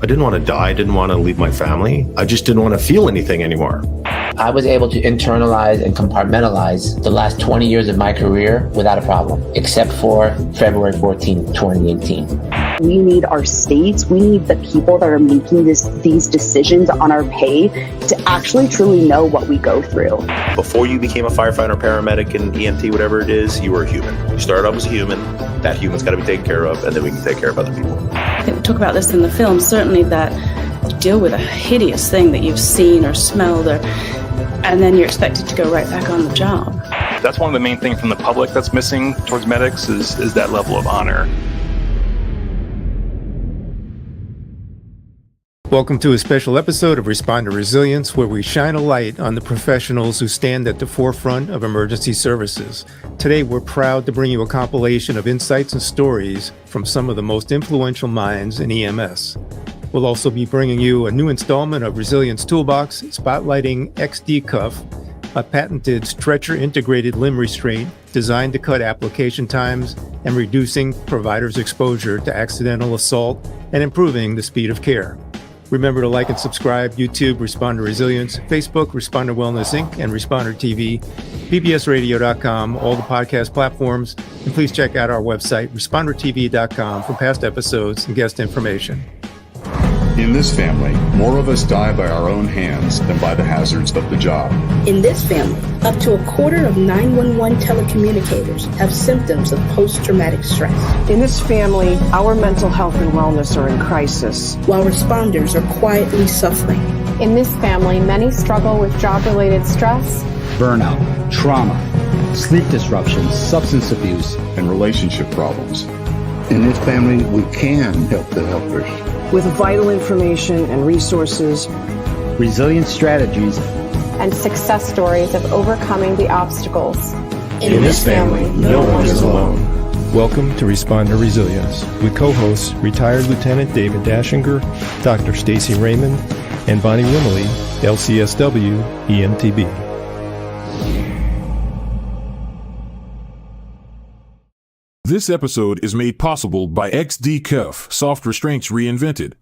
I didn't want to die. I didn't want to leave my family. I just didn't want to feel anything anymore. I was able to internalize and compartmentalize the last 20 years of my career without a problem, except for February 14, 2018. We need our states, we need the people that are making these decisions on our pay to actually truly know what we go through. Before you became a firefighter, paramedic, and EMT, whatever it is, you were a human. You started off as a human. That human's got to be taken care of, and then we can take care of other people. I think we talk about this in the film, certainly that you deal with a hideous thing that you've seen or smelled, and then you're expected to go right back on the job. That's one of the main things from the public that's missing towards medics is that level of honor. Welcome to a special episode of Responder Resilience, where we shine a light on the professionals who stand at the forefront of emergency services. Today, we're proud to bring you a compilation of insights and stories from some of the most influential minds in EMS. We'll also be bringing you a new installment of Resilience Toolbox, spotlighting XD Cuff, a patented stretcher-integrated limb restraint designed to cut application times and reducing providers' exposure to accidental assault and improving the speed of care. Remember to like and subscribe: YouTube, Responder Resilience; Facebook, Responder Wellness Inc., and Responder TV; pbsradio.com, all the podcast platforms, and please check out our website, respondertv.com, for past episodes and guest information. In this family, more of us die by our own hands than by the hazards of the job. In this family, up to a quarter of 911 telecommunicators have symptoms of post-traumatic stress. In this family, our mental health and wellness are in crisis, while responders are quietly suffering. In this family, many struggle with job-related stress, burnout, trauma, sleep disruptions, substance abuse, and relationship problems. In this family, we can help the helpers. With vital information and resources, resilient strategies, and success stories of overcoming the obstacles. In this family, no one is alone. Welcome to Responder Resilience with co-hosts retired Lieutenant David Dashinger, Dr. Stacy Raymond, and Bonnie Wimley, LCSW EMTB. This episode is made possible by XD Cuff, soft restraints reinvented.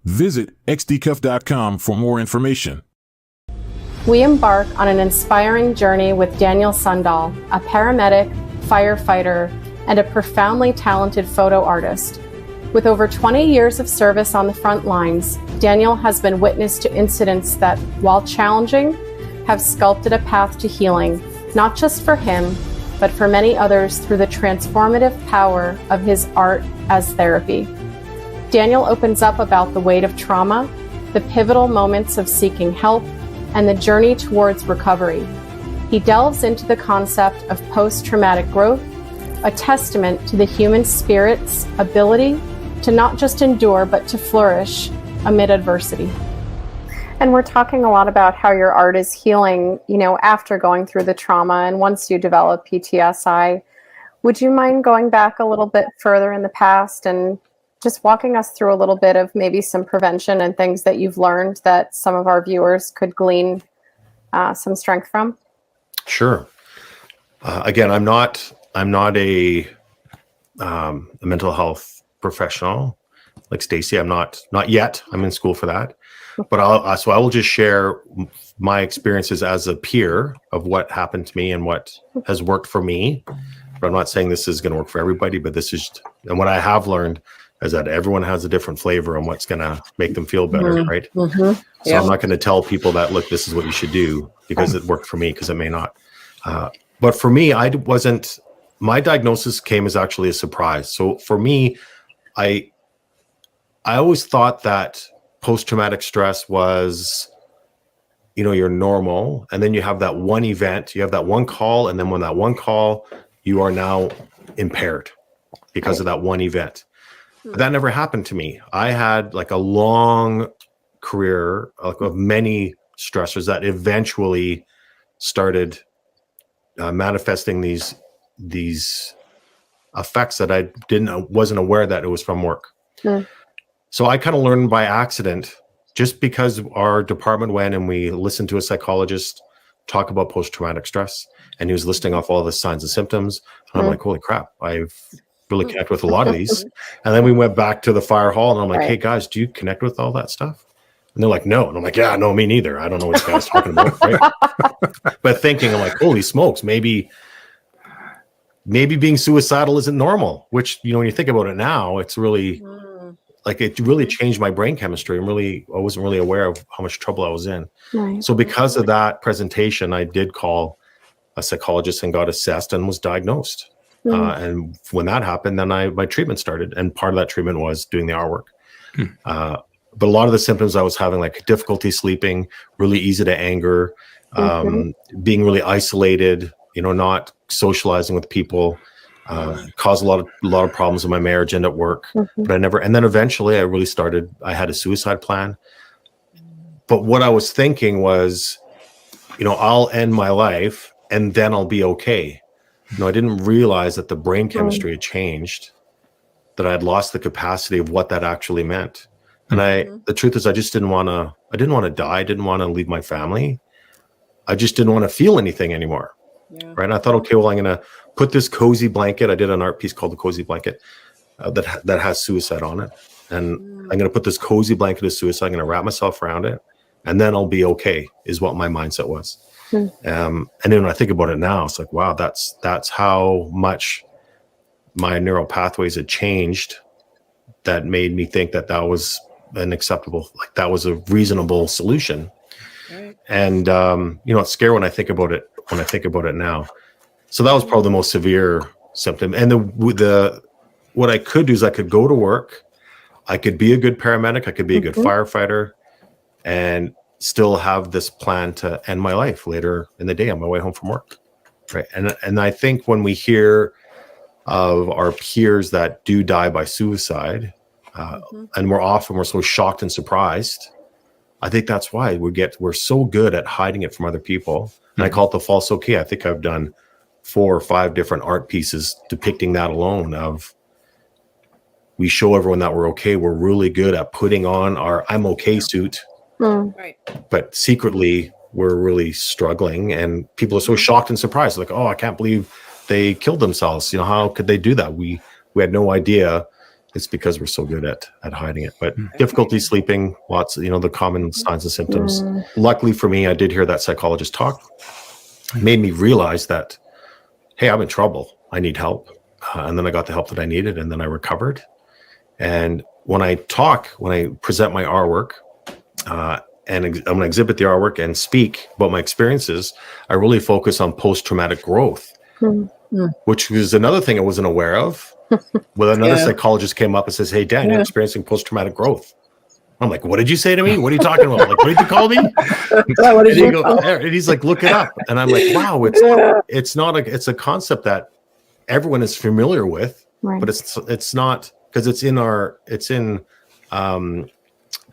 Visit xdcuff.com for more information. We embark on an inspiring journey with Daniel Sundahl, a paramedic, firefighter, and a profoundly talented photo artist. With over 20 years of service on the front lines, Daniel has been witness to incidents that, while challenging, have sculpted a path to healing, not just for him, but for many others through the transformative power of his art as therapy. Daniel opens up about the weight of trauma, the pivotal moments of seeking help, and the journey towards recovery. He delves into the concept of post-traumatic growth, a testament to the human spirit's ability to not just endure, but to flourish amid adversity. And we're talking a lot about how your art is healing, after going through the trauma and once you develop PTSI. Would you mind going back a little bit further in the past and just walking us through a little bit of maybe some prevention and things that you've learned that some of our viewers could glean some strength from? Sure. Again, I'm not a mental health professional like Stacy. I'm not yet. I'm in school for that. But I will just share my experiences as a peer of what happened to me and what has worked for me. But I'm not saying this is going to work for everybody, but and what I have learned is that everyone has a different flavor on what's going to make them feel better, right? Mm-hmm. So I'm not going to tell people that, look, this is what you should do because it worked for me, because it may not. But for me, my diagnosis came as actually a surprise. So for me, I always thought that post-traumatic stress was, you're normal. And then you have that one event, you have that one call. And then when that one call, you are now impaired because of that one event. But that never happened to me. I had like a long career of many stressors that eventually started manifesting these effects that I wasn't aware that it was from work. So I kind of learned by accident, just because our department went and we listened to a psychologist talk about post-traumatic stress, and he was listing off all the signs and symptoms. And I'm like, holy crap, really connect with a lot of these. And then we went back to the fire hall, and I'm like, Right. hey guys, do you connect with all that stuff? And they're like, no. And I'm like, yeah, no, me neither. I don't know what you guys are talking about. Right? But thinking, I'm like, holy smokes, maybe being suicidal isn't normal, which, when you think about it now, it's really like, it really changed my brain chemistry. I wasn't really aware of how much trouble I was in. Right. So because of that presentation, I did call a psychologist and got assessed and was diagnosed. And when that happened, then my treatment started. And part of that treatment was doing the R work. But a lot of the symptoms I was having, like difficulty sleeping, really easy to anger, being really isolated, not socializing with people, caused a lot of problems in my marriage and at work. But and then eventually I had a suicide plan. But what I was thinking was, I'll end my life and then I'll be okay. I didn't realize that the brain chemistry had changed, that I had lost the capacity of what that actually meant. And the truth is, I didn't want to die. I didn't want to leave my family. I just didn't want to feel anything anymore. Yeah. Right. And I thought, okay, well, I'm going to put this cozy blanket. I did an art piece called The Cozy Blanket that has suicide on it. And I'm going to put this cozy blanket of suicide. I'm going to wrap myself around it, and then I'll be okay, is what my mindset was. And then when I think about it now, it's like, wow, that's how much my neural pathways had changed. That made me think that was that was a reasonable solution. Right. And it's scary when I think about it. When I think about it now, so that was probably the most severe symptom. And what I could do is I could go to work, I could be a good paramedic, I could be a good firefighter, and still have this plan to end my life later in the day on my way home from work. Right. And I think when we hear of our peers that do die by suicide, and we're so shocked and surprised, I think that's why we're so good at hiding it from other people. And I call it the false okay. I think I've done 4 or 5 different art pieces depicting that alone. Of we show everyone that we're okay. We're really good at putting on our I'm okay suit. Right. But secretly we're really struggling, and people are so shocked and surprised. Like, oh, I can't believe they killed themselves. How could they do that? We had no idea. It's because we're so good at hiding it. But difficulty sleeping, lots of, the common signs and symptoms. Luckily for me, I did hear that psychologist talk. It made me realize that, hey, I'm in trouble. I need help. And then I got the help that I needed, and then I recovered. And when I present my R work, and I'm going to exhibit the R work and speak about my experiences, I really focus on post-traumatic growth, which was another thing I wasn't aware of. Well, another psychologist came up and says, hey, Dan, you're experiencing post-traumatic growth. I'm like, what did you say to me? What are you talking about? Like, what did you call me? And he's like, look it up. And I'm like, wow, it's a concept that everyone is familiar with, but it's not, because it's in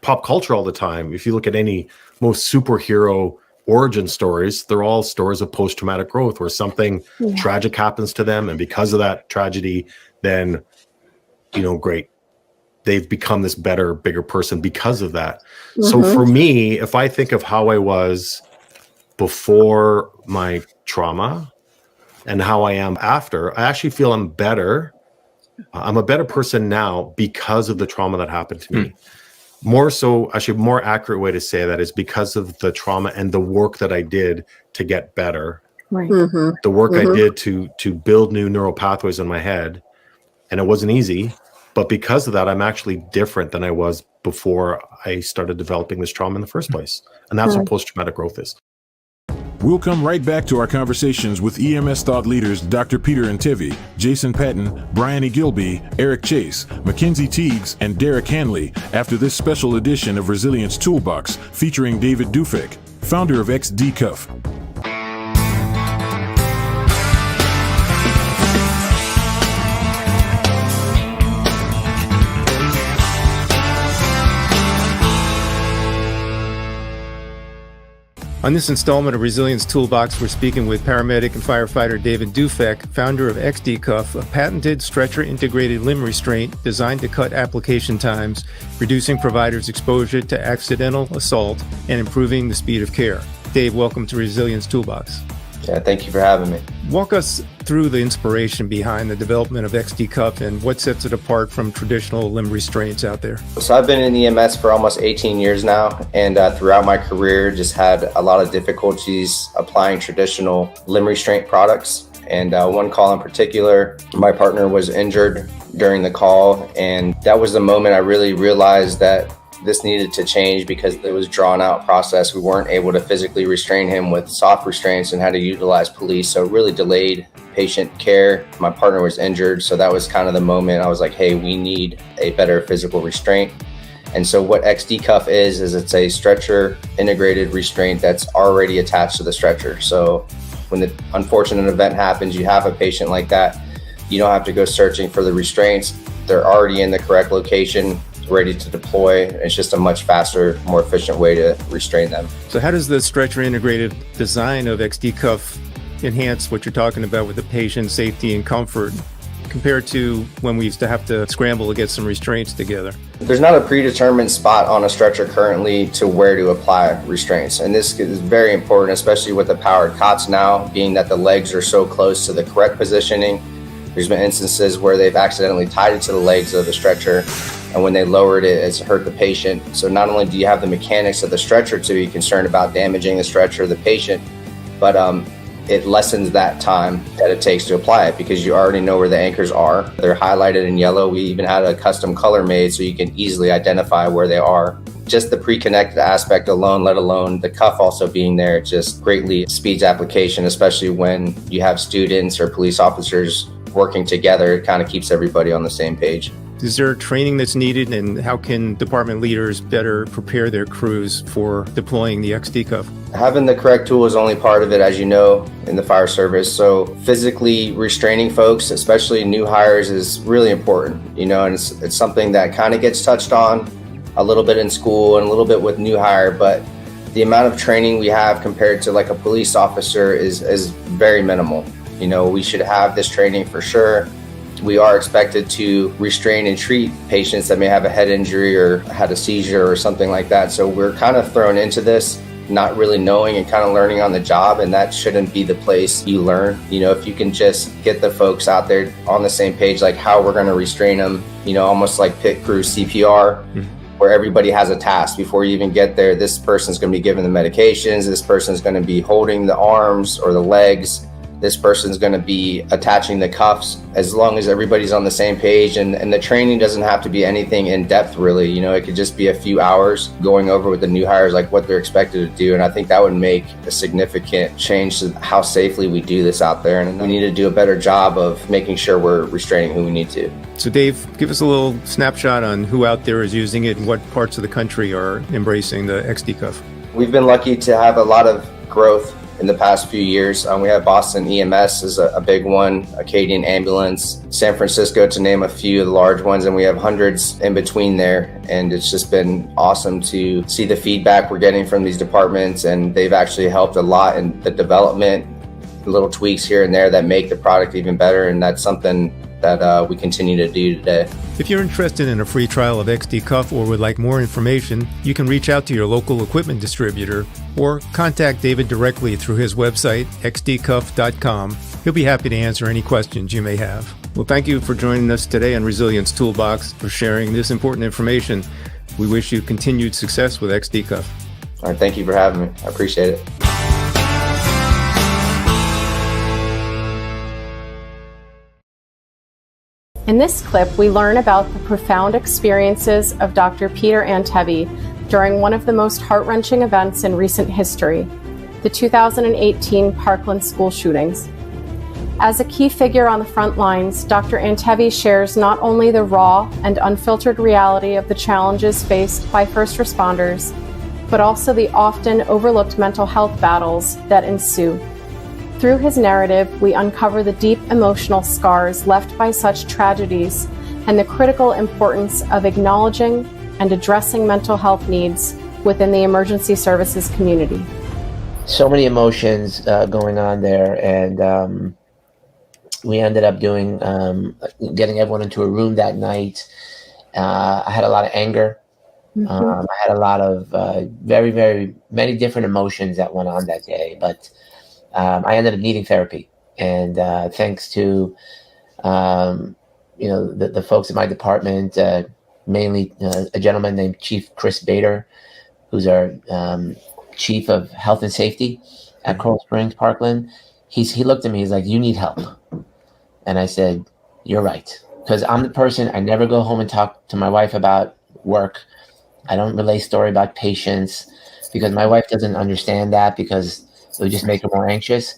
pop culture all the time. If you look at any most superhero origin stories, they're all stories of post-traumatic growth, where something tragic happens to them, and because of that tragedy, then great, they've become this better, bigger person because of that. So for me, if I think of how I was before my trauma and how I am after, I actually feel I'm better. I'm a better person now because of the trauma that happened to me. More so, actually, more accurate way to say that is because of the trauma and the work that I did to get better. Right. The work I did to build new neural pathways in my head. And it wasn't easy, but because of that, I'm actually different than I was before I started developing this trauma in the first place. And that's what post-traumatic growth is. We'll come right back to our conversations with EMS thought leaders Dr. Peter Antevy, Jason Patton, Bryony Gilbey, Eric Chase, MaKenzie Tiegs, and Derek Hanley after this special edition of Resilience Toolbox featuring David Dufek, founder of XDCuff. On this installment of Resilience Toolbox, we're speaking with paramedic and firefighter David Dufek, founder of XDCuff, a patented stretcher-integrated limb restraint designed to cut application times, reducing providers' exposure to accidental assault, and improving the speed of care. Dave, welcome to Resilience Toolbox. Yeah, thank you for having me. Walk us through the inspiration behind the development of XD Cuff and what sets it apart from traditional limb restraints out there. So I've been in EMS for almost 18 years now, and throughout my career just had a lot of difficulties applying traditional limb restraint products. And one call in particular, my partner was injured during the call, and that was the moment I really realized that this needed to change because it was a drawn out process. We weren't able to physically restrain him with soft restraints and had to utilize police. So it really delayed patient care. My partner was injured. So that was kind of the moment I was like, hey, we need a better physical restraint. And so what XD Cuff is it's a stretcher integrated restraint that's already attached to the stretcher. So when the unfortunate event happens, you have a patient like that, you don't have to go searching for the restraints. They're already in the correct location, ready to deploy. It's just a much faster, more efficient way to restrain them. So how does the stretcher integrated design of XD Cuff enhance what you're talking about with the patient safety and comfort compared to when we used to have to scramble to get some restraints together? There's not a predetermined spot on a stretcher currently to where to apply restraints. And this is very important, especially with the powered cots now, being that the legs are so close to the correct positioning. There's been instances where they've accidentally tied it to the legs of the stretcher, and when they lowered it, it's hurt the patient. So not only do you have the mechanics of the stretcher to be concerned about damaging the stretcher or the patient, but it lessens that time that it takes to apply it because you already know where the anchors are. They're highlighted in yellow. We even had a custom color made so you can easily identify where they are. Just the pre-connected aspect alone, let alone the cuff also being there, it just greatly speeds application, especially when you have students or police officers working together. It kind of keeps everybody on the same page. Is there training that's needed, and how can department leaders better prepare their crews for deploying the XD Cuff? Having the correct tool is only part of it, as you know, in the fire service. So physically restraining folks, especially new hires, is really important, you know, and it's something that kind of gets touched on a little bit in school and a little bit with new hire, but the amount of training we have compared to like a police officer is very minimal. You know, we should have this training for sure. We are expected to restrain and treat patients that may have a head injury or had a seizure or something like that. So we're kind of thrown into this, not really knowing and kind of learning on the job, and that shouldn't be the place you learn. You know, if you can just get the folks out there on the same page, like how we're going to restrain them, you know, almost like pit crew CPR, where everybody has a task before you even get there. This person's going to be given the medications. This person's going to be holding the arms or the legs. This person's going to be attaching the cuffs. As long as everybody's on the same page, and the training doesn't have to be anything in depth really, you know, it could just be a few hours going over with the new hires like what they're expected to do. And I think that would make a significant change to how safely we do this out there. And we need to do a better job of making sure we're restraining who we need to. So Dave, give us a little snapshot on who out there is using it and what parts of the country are embracing the XD Cuff. We've been lucky to have a lot of growth in the past few years. We have Boston EMS is a big one, Acadian Ambulance, San Francisco, to name a few of the large ones, and we have hundreds in between there. And it's just been awesome to see the feedback we're getting from these departments, and they've actually helped a lot in the development, little tweaks here and there that make the product even better, and that's something that we continue to do today. If you're interested in a free trial of XD Cuff or would like more information, you can reach out to your local equipment distributor or contact David directly through his website, xdcuff.com. He'll be happy to answer any questions you may have. Well, thank you for joining us today on Resilience Toolbox, for sharing this important information. We wish you continued success with XD Cuff. All right, thank you for having me. I appreciate it. In this clip, we learn about the profound experiences of Dr. Peter Antevy during one of the most heart-wrenching events in recent history, the 2018 Parkland school shootings. As a key figure on the front lines, Dr. Antevy shares not only the raw and unfiltered reality of the challenges faced by first responders, but also the often overlooked mental health battles that ensue. Through his narrative, we uncover the deep emotional scars left by such tragedies and the critical importance of acknowledging and addressing mental health needs within the emergency services community. So many emotions going on there, and we ended up doing getting everyone into a room that night. I had a lot of anger. I had a lot of very, very many different emotions that went on that day, but I ended up needing therapy. And thanks to, the folks in my department, mainly a gentleman named Chief Chris Bader, who's our Chief of Health and Safety at Coral Springs, Parkland. He looked at me, he's like, you need help. And I said, you're right. Because I'm the person, I never go home and talk to my wife about work. I don't relay story about patients because my wife doesn't understand that because it would just make her more anxious.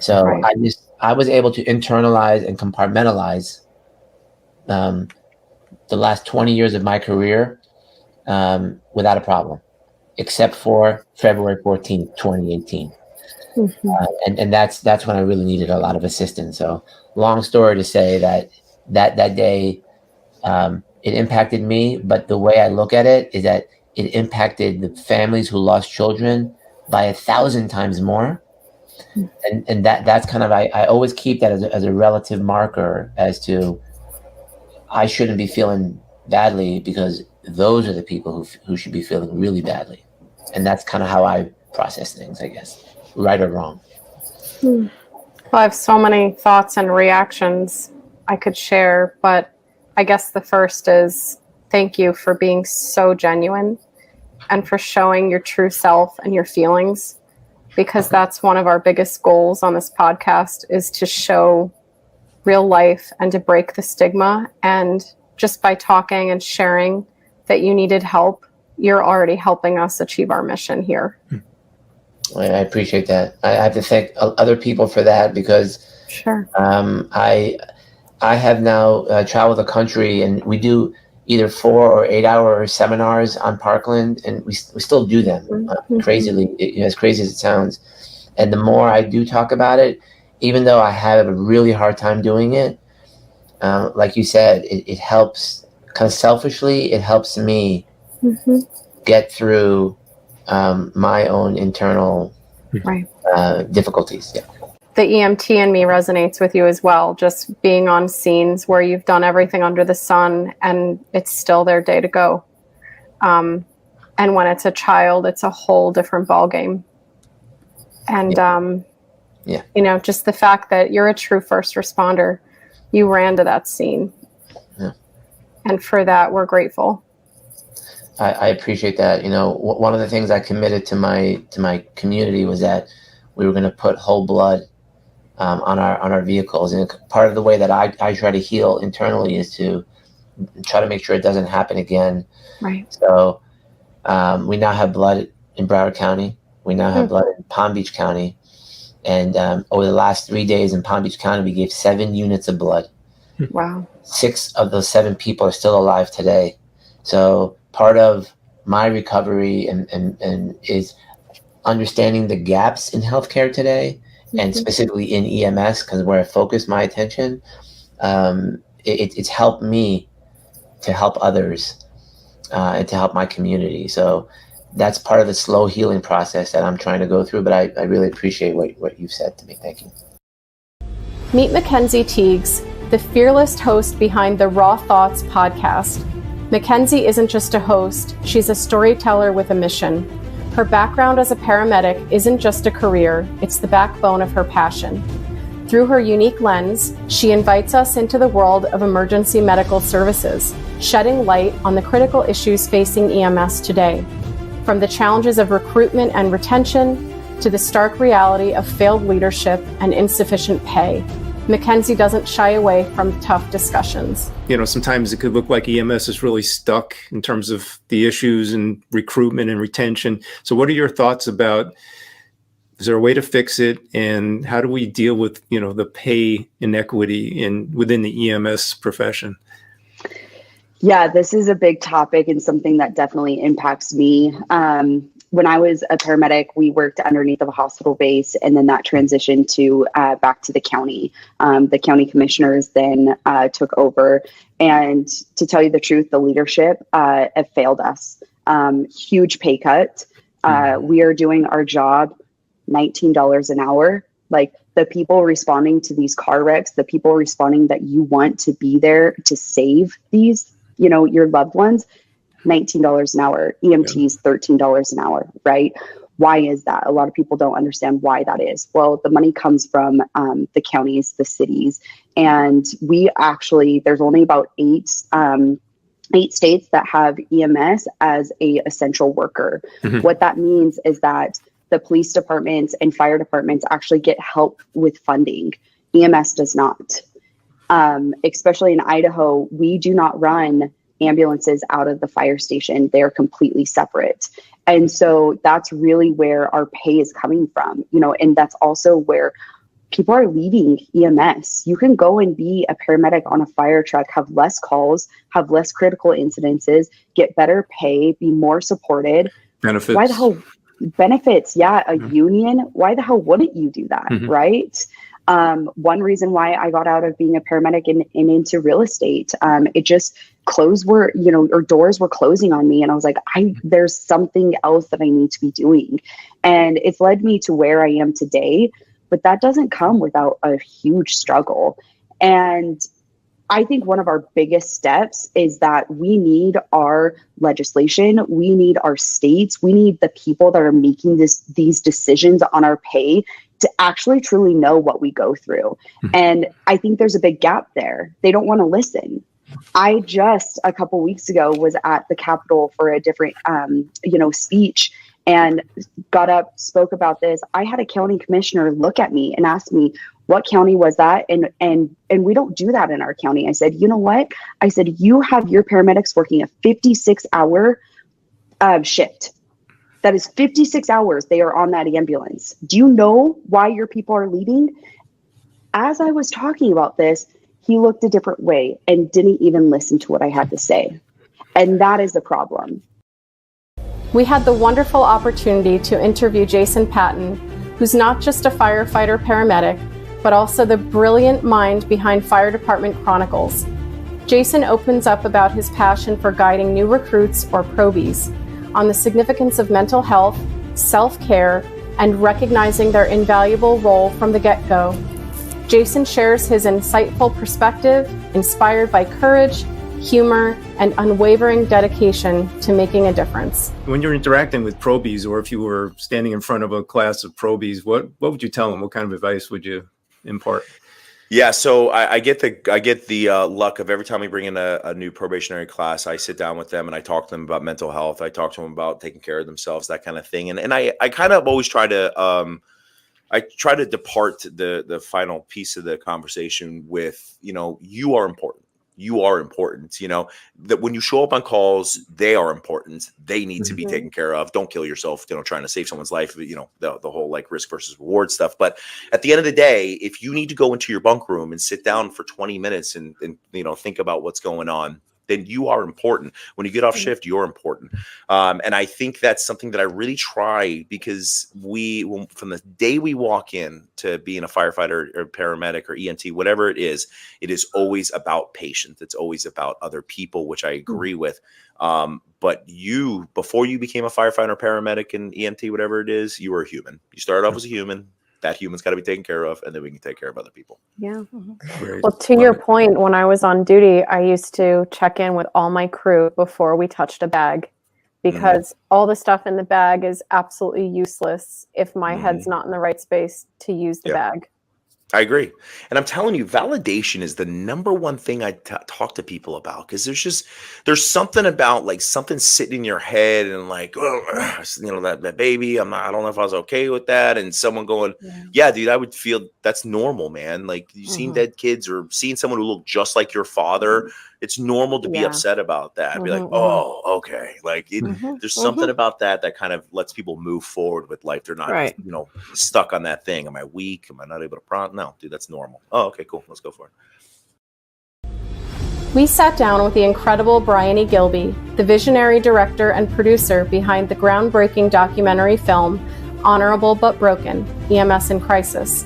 So Right. I was able to internalize and compartmentalize the last 20 years of my career without a problem, except for February 14th, 2018. And that's when I really needed a lot of assistance. So long story to say that day, it impacted me, but the way I look at it is that it impacted the families who lost children by 1,000 times more. And that's kind of, I always keep that as a relative marker as to, I shouldn't be feeling badly because those are the people who should be feeling really badly. And that's kind of how I process things, I guess, right or wrong. Well, I have so many thoughts and reactions I could share, but I guess the first is thank you for being so genuine and for showing your true self and your feelings, because that's one of our biggest goals on this podcast is to show real life and to break the stigma. And just by talking and sharing that you needed help, you're already helping us achieve our mission here. I appreciate that. I have to thank other people for that because sure. I have now traveled the country, and we do either 4 or 8 hour seminars on Parkland, and we still do them crazily, as crazy as it sounds. And the more I do talk about it, even though I have a really hard time doing it, like you said, it helps kind of selfishly. It helps me get through my own internal difficulties. Yeah. The EMT in me resonates with you as well. Just being on scenes where you've done everything under the sun and it's still their day to go. And when it's a child, it's a whole different ballgame. And, just the fact that you're a true first responder, you ran to that scene. Yeah. And for that, we're grateful. I appreciate that. One of the things I committed to my community was that we were going to put whole blood on our vehicles, and part of the way that I try to heal internally is to try to make sure it doesn't happen again. Right. So we now have blood in Broward County. We now have blood in Palm Beach County, and over the last 3 days in Palm Beach County, we gave 7 units of blood. Wow. 6 of those 7 people are still alive today. So part of my recovery and is understanding the gaps in healthcare today, and specifically in EMS, because where I focus my attention, it's helped me to help others and to help my community. So that's part of the slow healing process that I'm trying to go through, but I really appreciate what you've said to me. Thank you. Meet MaKenzie Tiegs, the fearless host behind the Raw Thoughts podcast. MaKenzie isn't just a host, she's a storyteller with a mission. Her background as a paramedic isn't just a career, it's the backbone of her passion. Through her unique lens, she invites us into the world of emergency medical services, shedding light on the critical issues facing EMS today. From the challenges of recruitment and retention to the stark reality of failed leadership and insufficient pay, MaKenzie doesn't shy away from tough discussions. Sometimes it could look like EMS is really stuck in terms of the issues and recruitment and retention. So what are your thoughts about, is there a way to fix it? And how do we deal with, the pay inequity within the EMS profession? Yeah, this is a big topic and something that definitely impacts me. When I was a paramedic, we worked underneath of a hospital base, and then that transitioned to back to the county. The county commissioners then took over, and to tell you the truth, the leadership have failed us. Huge pay cut. We are doing our job $19 an hour. Like, the people responding to these car wrecks, the people responding that you want to be there to save these, your loved ones, $19 an hour. EMTs, $13 an hour, right? Why is that? A lot of people don't understand why that is. Well, the money comes from the counties, the cities, and we actually, there's only about 8 states that have EMS as a essential worker. Mm-hmm. What that means is that the police departments and fire departments actually get help with funding. EMS does not. Especially in Idaho, we do not run ambulances out of the fire station. They're completely separate. And so that's really where our pay is coming from, and that's also where people are leaving EMS. You can go and be a paramedic on a fire truck, have less calls, have less critical incidences, get better pay, be more supported. Benefits. Why the hell? Benefits. Yeah. A union. Why the hell wouldn't you do that? Mm-hmm. Right. One reason why I got out of being a paramedic and into real estate, it just or doors were closing on me. And I was like, there's something else that I need to be doing. And it's led me to where I am today, but that doesn't come without a huge struggle. And I think one of our biggest steps is that we need our legislation. We need our states. We need the people that are making these decisions on our pay to actually truly know what we go through. Mm-hmm. And I think there's a big gap there. They don't want to listen. I just a couple weeks ago was at the Capitol for a different, speech, and got up, spoke about this. I had a county commissioner look at me and ask me, what county was that? And we don't do that in our county. I said, you know what? I said, you have your paramedics working a 56-hour shift. That is 56 hours they are on that ambulance. Do you know why your people are leaving? As I was talking about this, he looked a different way and didn't even listen to what I had to say. And that is the problem. We had the wonderful opportunity to interview Jason Patton, who's not just a firefighter paramedic, but also the brilliant mind behind Fire Department Chronicles. Jason opens up about his passion for guiding new recruits or probies on the significance of mental health, self-care, and recognizing their invaluable role from the get-go. Jason shares his insightful perspective, inspired by courage, humor, and unwavering dedication to making a difference. When you're interacting with probies, or if you were standing in front of a class of probies, what would you tell them? What kind of advice would you impart? Yeah, so I get the luck of every time we bring in a new probationary class, I sit down with them and I talk to them about mental health. I talk to them about taking care of themselves, that kind of thing. And I kind of always try to depart the final piece of the conversation with, you are important. You are important. That when you show up on calls, they are important. They need to be taken care of. Don't kill yourself, trying to save someone's life, the whole like risk versus reward stuff. But at the end of the day, if you need to go into your bunk room and sit down for 20 minutes and think about what's going on, then you are important. When you get off shift, you're important. And I think that's something that I really try, because from the day we walk in to being a firefighter or paramedic or EMT, whatever it is always about patients. It's always about other people, which I agree with. But before you became a firefighter, paramedic, and EMT, whatever it is, you were a human. You started off as a human. That human's got to be taken care of, and then we can take care of other people. Yeah. Great. Well, to your point, when I was on duty, I used to check in with all my crew before we touched a bag, because all the stuff in the bag is absolutely useless if my head's not in the right space to use the bag. I agree. And I'm telling you, validation is the number one thing I talk to people about, because there's something about like something sitting in your head and like, that baby, I don't know if I was okay with that. And someone going, yeah, dude, I would feel that's normal, man. Like you've seen dead kids or seeing someone who looked just like your father. It's normal to be upset about that. Be like, oh, okay. Like there's something about that kind of lets people move forward with life. They're not, stuck on that thing. Am I weak? Am I not able to prompt? No, dude, that's normal. Oh, okay, cool. Let's go for it. We sat down with the incredible Bryony Gilbey, the visionary director and producer behind the groundbreaking documentary film, Honorable But Broken, EMS in Crisis.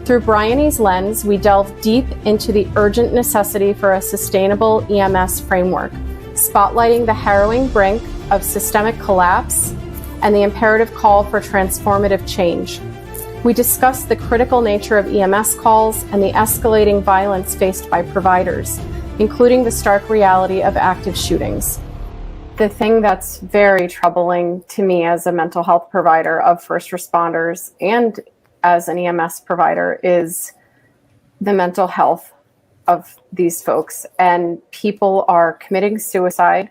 Through Bryony's lens, we delve deep into the urgent necessity for a sustainable EMS framework, spotlighting the harrowing brink of systemic collapse and the imperative call for transformative change. We discuss the critical nature of EMS calls and the escalating violence faced by providers, including the stark reality of active shootings. The thing that's very troubling to me as a mental health provider of first responders and as an EMS provider is the mental health of these folks. And people are committing suicide.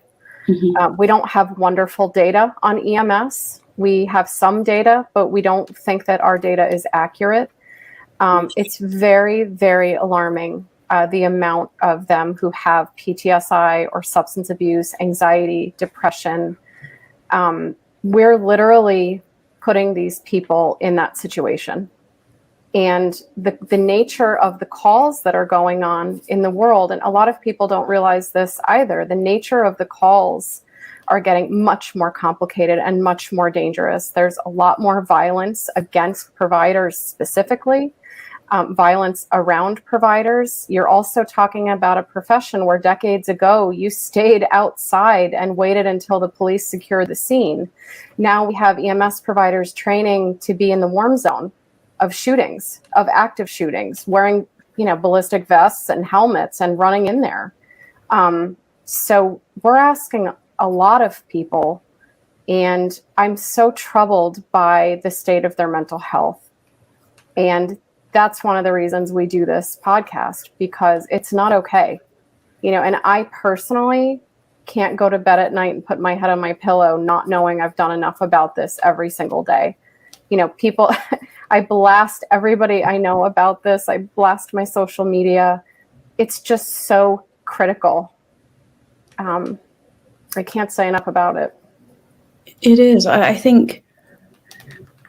We don't have wonderful data on EMS. We have some data, but we don't think that our data is accurate. It's very, very alarming, the amount of them who have PTSD or substance abuse, anxiety, depression. We're literally putting these people in that situation. And the nature of the calls that are going on in the world, and a lot of people don't realize this either, the nature of the calls are getting much more complicated and much more dangerous. There's a lot more violence against providers specifically, violence around providers. You're also talking about a profession where decades ago you stayed outside and waited until the police secured the scene. Now we have EMS providers training to be in the warm zone of shootings, of active shootings, wearing, ballistic vests and helmets and running in there. So we're asking a lot of people, and I'm so troubled by the state of their mental health. And that's one of the reasons we do this podcast, because it's not okay. And I personally can't go to bed at night and put my head on my pillow not knowing I've done enough about this every single day. People, I blast everybody I know about this. I blast my social media. It's just so critical. I can't say enough about it. It is. I think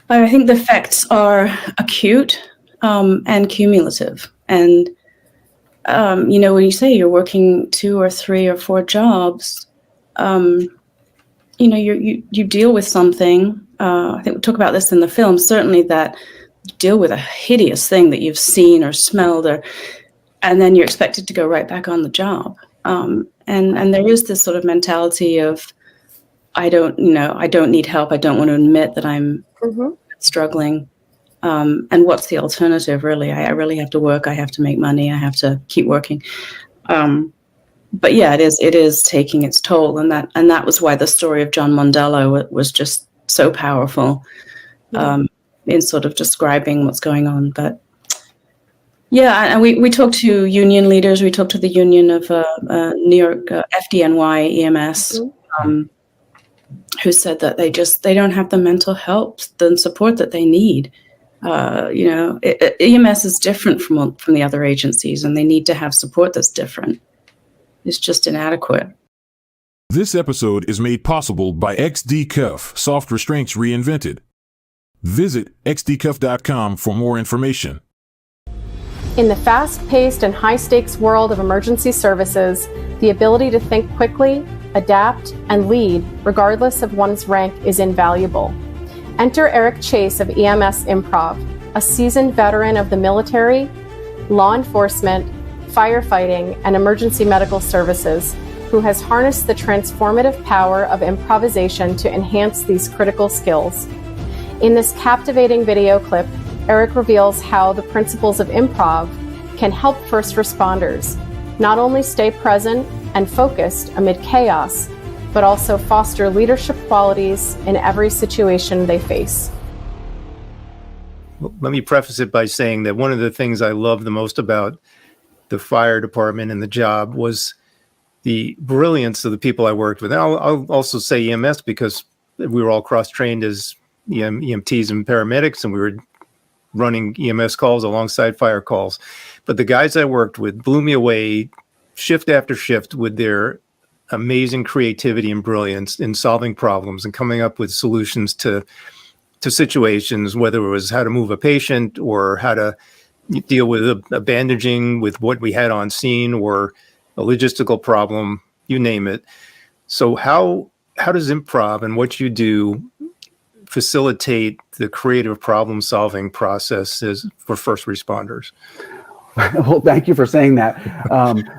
the effects are acute and cumulative. And when you say you're working 2 or 3 or 4 jobs, you deal with something. I think we talk about this in the film. Certainly, that you deal with a hideous thing that you've seen or smelled, and then you're expected to go right back on the job. And there is this sort of mentality of, I don't need help. I don't want to admit that I'm struggling. And what's the alternative, really? I really have to work. I have to make money. I have to keep working. But yeah, it is taking its toll. And that was why the story of John Mondello was just so powerful in sort of describing what's going on. But yeah, and we talked to union leaders. We talked to the union of New York FDNY EMS, who said that they don't have the mental health, the support that they need. EMS is different from the other agencies, and they need to have support that's different. It's just inadequate. This episode is made possible by XD Cuff, soft restraints reinvented. Visit xdcuff.com for more information. In the fast-paced and high-stakes world of emergency services, the ability to think quickly, adapt, and lead, regardless of one's rank, is invaluable. Enter Eric Chase of EMS Improv, a seasoned veteran of the military, law enforcement, firefighting, and emergency medical services, who has harnessed the transformative power of improvisation to enhance these critical skills. In this captivating video clip, Eric reveals how the principles of improv can help first responders not only stay present and focused amid chaos, but also foster leadership qualities in every situation they face. Well, let me preface it by saying that one of the things I love the most about the fire department and the job was the brilliance of the people I worked with. And I'll also say EMS because we were all cross-trained as EMTs and paramedics, and we were running EMS calls alongside fire calls. But the guys I worked with blew me away shift after shift with their amazing creativity and brilliance in solving problems and coming up with solutions to situations, whether it was how to move a patient or how to deal with a bandaging with what we had on scene or a logistical problem, you name it. So how does improv and what you do facilitate the creative problem-solving processes for first responders? Well, thank you for saying that,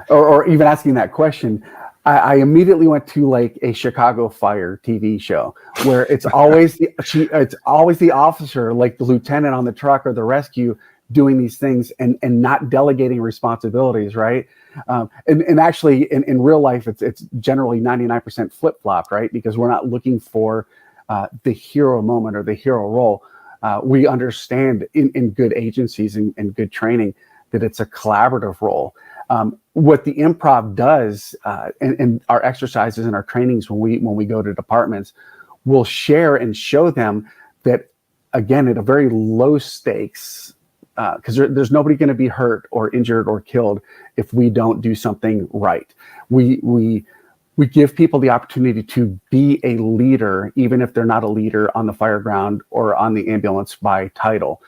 or even asking that question. I immediately went to like a Chicago Fire TV show where it's always the officer, like the lieutenant on the truck or the rescue, doing these things and not delegating responsibilities, right? And actually, in real life, it's generally 99% flip flopped, right? Because we're not looking for the hero moment or the hero role. We understand in good agencies and good training that it's a collaborative role. What the improv does, in our exercises and our trainings when we go to departments, we'll share and show them that, again, at a very low stakes, because there's nobody going to be hurt or injured or killed if we don't do something right. We give people the opportunity to be a leader, even if they're not a leader on the fire ground or on the ambulance by title.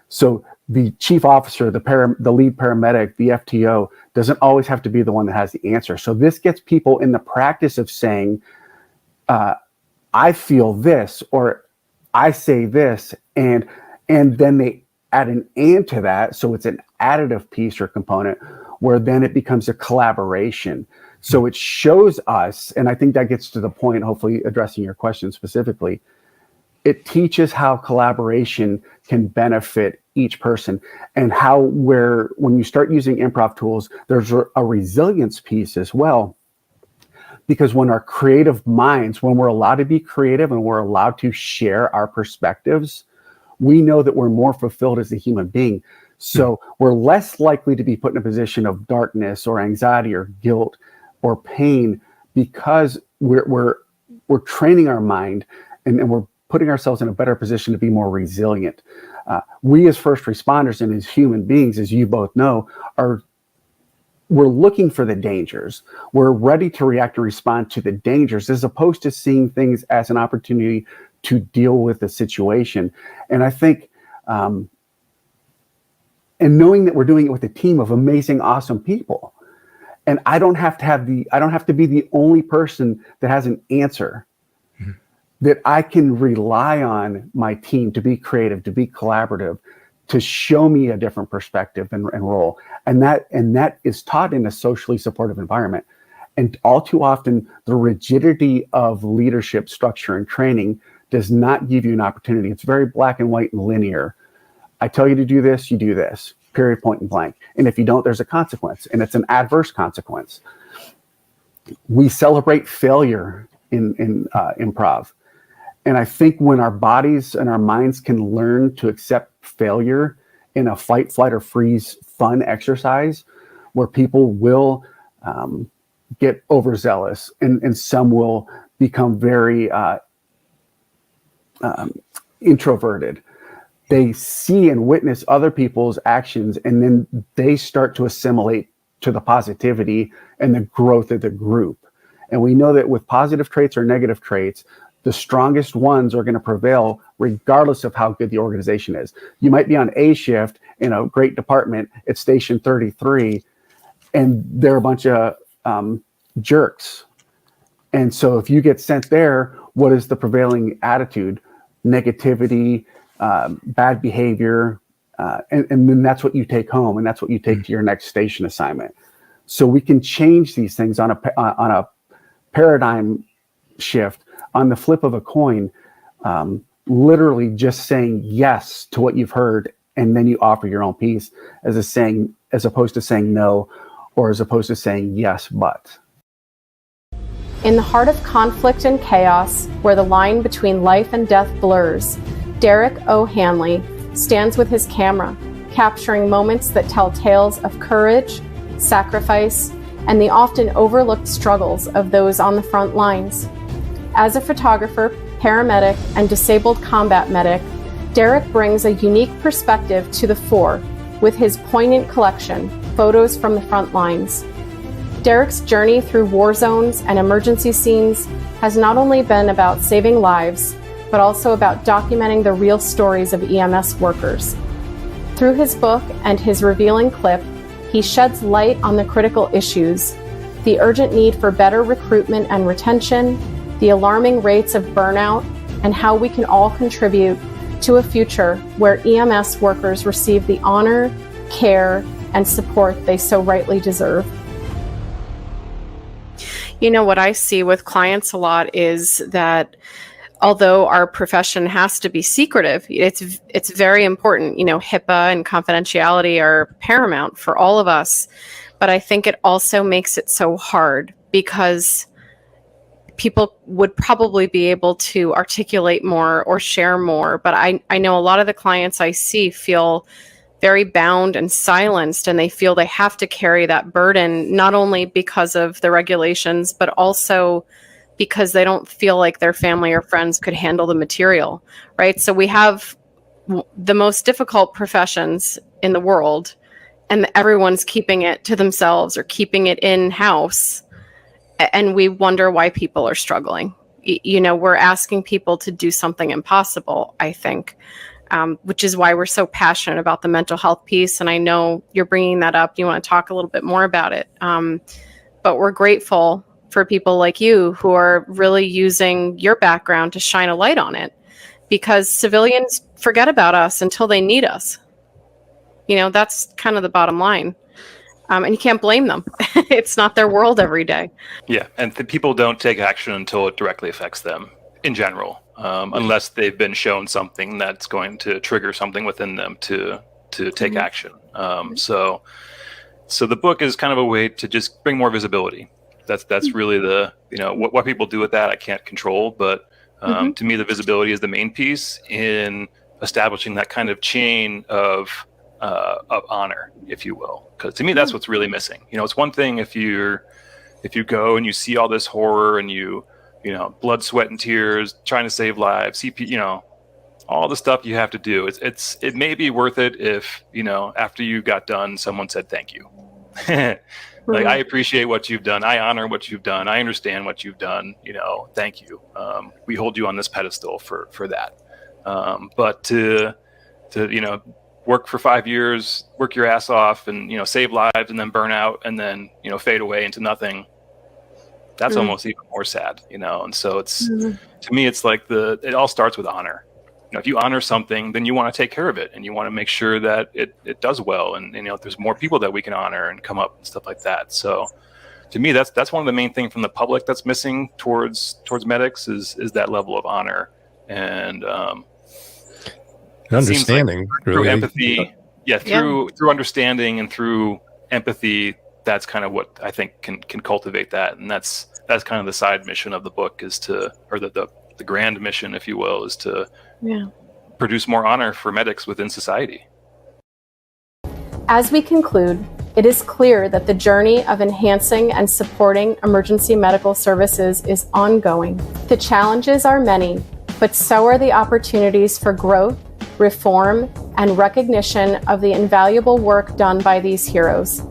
So the chief officer, the lead paramedic, the FTO doesn't always have to be the one that has the answer. So this gets people in the practice of saying, I feel this, or I say this, and then they add an and to that. So it's an additive piece or component where then it becomes a collaboration. So it shows us, and I think that gets to the point, hopefully addressing your question specifically, it teaches how collaboration can benefit each person, and how when you start using improv tools, there's a resilience piece as well. Because when our creative minds, when we're allowed to be creative and we're allowed to share our perspectives, we know that we're more fulfilled as a human being. So we're less likely to be put in a position of darkness or anxiety or guilt or pain, because we're training our mind and we're putting ourselves in a better position to be more resilient. We as first responders and as human beings, as you both know, we're looking for the dangers. We're ready to react and respond to the dangers, as opposed to seeing things as an opportunity to deal with the situation. And I think, and knowing that we're doing it with a team of amazing, awesome people, and I don't have to be the only person that has an answer, that I can rely on my team to be creative, to be collaborative, to show me a different perspective and role. And that is taught in a socially supportive environment. And all too often, the rigidity of leadership structure and training does not give you an opportunity. It's very black and white and linear. I tell you to do this, you do this, period, point and blank. And if you don't, there's a consequence, and it's an adverse consequence. We celebrate failure in improv. And I think when our bodies and our minds can learn to accept failure in a fight, flight, or freeze fun exercise, where people will get overzealous and some will become very introverted. They see and witness other people's actions, and then they start to assimilate to the positivity and the growth of the group. And we know that with positive traits or negative traits, the strongest ones are going to prevail regardless of how good the organization is. You might be on A shift in a great department at station 33, and they're a bunch of jerks. And so if you get sent there, what is the prevailing attitude? Negativity, bad behavior, and then that's what you take home, and that's what you take to your next station assignment. So we can change these things on a paradigm shift. On the flip of a coin, literally just saying yes to what you've heard, and then you offer your own piece, as opposed to saying no, or as opposed to saying yes, but. In the heart of conflict and chaos, where the line between life and death blurs, Derek O. Hanley stands with his camera, capturing moments that tell tales of courage, sacrifice, and the often overlooked struggles of those on the front lines. As a photographer, paramedic, and disabled combat medic, Derek brings a unique perspective to the fore with his poignant collection, Photos from the Front Lines. Derek's journey through war zones and emergency scenes has not only been about saving lives, but also about documenting the real stories of EMS workers. Through his book and his revealing clip, he sheds light on the critical issues, the urgent need for better recruitment and retention, the alarming rates of burnout, and how we can all contribute to a future where EMS workers receive the honor, care, and support they so rightly deserve. You know, what I see with clients a lot is that although our profession has to be secretive, it's very important. You know, HIPAA and confidentiality are paramount for all of us. But I think it also makes it so hard because people would probably be able to articulate more or share more. But I know a lot of the clients I see feel very bound and silenced, and they feel they have to carry that burden, not only because of the regulations, but also because they don't feel like their family or friends could handle the material, right? So we have the most difficult professions in the world, and everyone's keeping it to themselves or keeping it in-house, and we wonder why people are struggling. You know, we're asking people to do something impossible, I think. Which is why we're so passionate about the mental health piece. And I know you're bringing that up. You want to talk a little bit more about it. But we're grateful for people like you who are really using your background to shine a light on it, because civilians forget about us until they need us. You know, that's kind of the bottom line. And you can't blame them. It's not their world every day. Yeah. And people don't take action until it directly affects them in general. Unless they've been shown something that's going to trigger something within them to take action. So the book is kind of a way to just bring more visibility. That's really the, you know, what people do with that I can't control, but to me the visibility is the main piece in establishing that kind of chain of honor, if you will. Because to me that's what's really missing. You know, it's one thing if you go and you see all this horror and you know, blood, sweat, and tears, trying to save lives, you know, all the stuff you have to do. It may be worth it if, you know, after you got done, someone said thank you. Like, I appreciate what you've done. I honor what you've done. I understand what you've done. You know, thank you. We hold you on this pedestal for that. But to you know, work for 5 years, work your ass off, and you know, save lives, and then burn out, and then you know, fade away into nothing. That's almost even more sad, you know? And so it's, to me, it's like it all starts with honor. You know, if you honor something, then you want to take care of it and you want to make sure that it does well. And, you know, there's more people that we can honor and come up and stuff like that. So to me, that's one of the main things from the public that's missing towards medics is that level of honor and understanding, like through empathy. Through understanding and through empathy, that's kind of what I think can cultivate that. And that's kind of the side mission of the book is to, or the grand mission, if you will, is to produce more honor for medics within society. As we conclude, it is clear that the journey of enhancing and supporting emergency medical services is ongoing. The challenges are many, but so are the opportunities for growth, reform, and recognition of the invaluable work done by these heroes.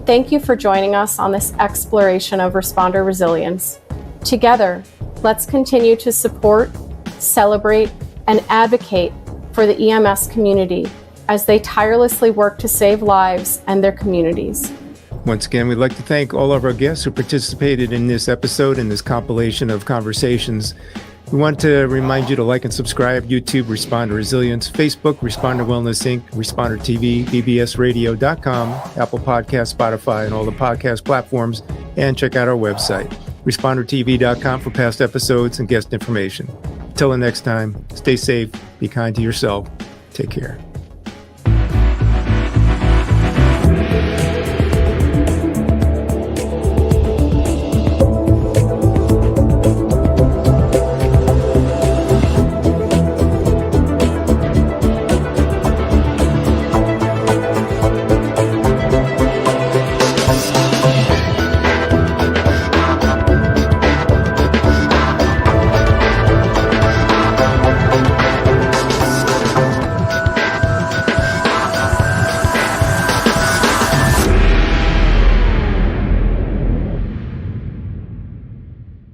Thank you for joining us on this exploration of responder resilience. Together, let's continue to support, celebrate, and advocate for the EMS community as they tirelessly work to save lives and their communities. Once again, we'd like to thank all of our guests who participated in this episode and this compilation of conversations. We want to remind you to like and subscribe YouTube Responder Resilience, Facebook Responder Wellness Inc., Responder TV, bbsradio.com, Apple Podcasts, Spotify, and all the podcast platforms, and check out our website, respondertv.com, for past episodes and guest information. Until the next time, stay safe, be kind to yourself, take care.